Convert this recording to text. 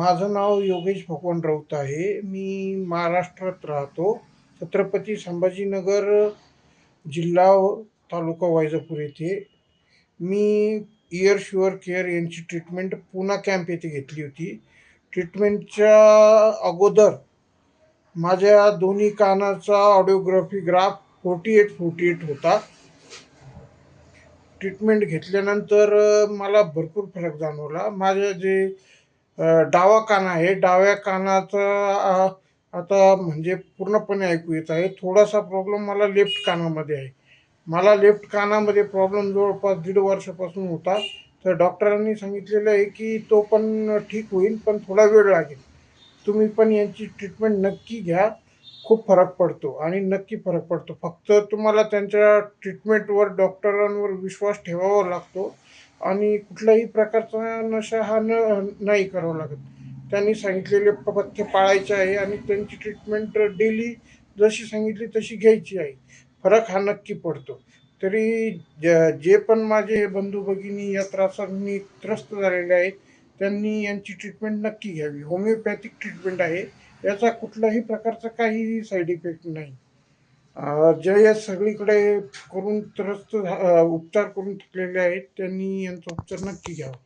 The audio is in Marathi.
माझं नाव योगेश भगवान राऊत आहे. मी महाराष्ट्रात राहतो. छत्रपती संभाजीनगर जिल्हा तालुका वैजापूर येथे. मी इअर शुअर केअर यांची ट्रीटमेंट पूना कॅम्प येथे घेतली होती. ट्रीटमेंटच्या अगोदर माझ्या दोन्ही कानाचा ऑडिओग्राफी ग्राफ 48-48 होता. ट्रीटमेंट घेतल्यानंतर मला भरपूर फरक जाणवला. माझे जे डावा कान आहे, डाव्या कानाचा आता म्हणजे पूर्णपणे ऐकू येत आहे. थोडासा प्रॉब्लेम मला लेफ्ट कानामध्ये आहे. मला लेफ्ट कानामध्ये प्रॉब्लेम जवळपास 1.5 वर्षापासून होता. तर डॉक्टरांनी सांगितलेलं आहे की तो पण ठीक होईल, पण थोडा वेळ लागेल. तुम्ही पण यांची ट्रीटमेंट नक्की घ्या. खूप फरक पडतो आणि नक्की फरक पडतो. फक्त तुम्हाला त्यांच्या ट्रीटमेंटवर, डॉक्टरांवर विश्वास ठेवावा लागतो आणि कुठल्याही प्रकारचा नशा हा नाही करावा लागत. त्यांनी सांगितलेले पथ्य पाळायचे आहे आणि त्यांची ट्रीटमेंट डेली जशी सांगितली तशी घ्यायची आहे. फरक हा नक्की पडतो. तरी जे पण माझे बंधू भगिनी या त्रासांनी त्रस्त झालेले आहेत, त्यांनी यांची ट्रीटमेंट नक्की घ्यावी. होमिओपॅथिक ट्रीटमेंट आहे. याचा कुठल्याही प्रकारचा काहीही साईड इफेक्ट नाही. जे या सगळीकडे करून उपचार करून थकलेले आहेत, त्यांनी यांचा उपचार नक्की घ्यावा.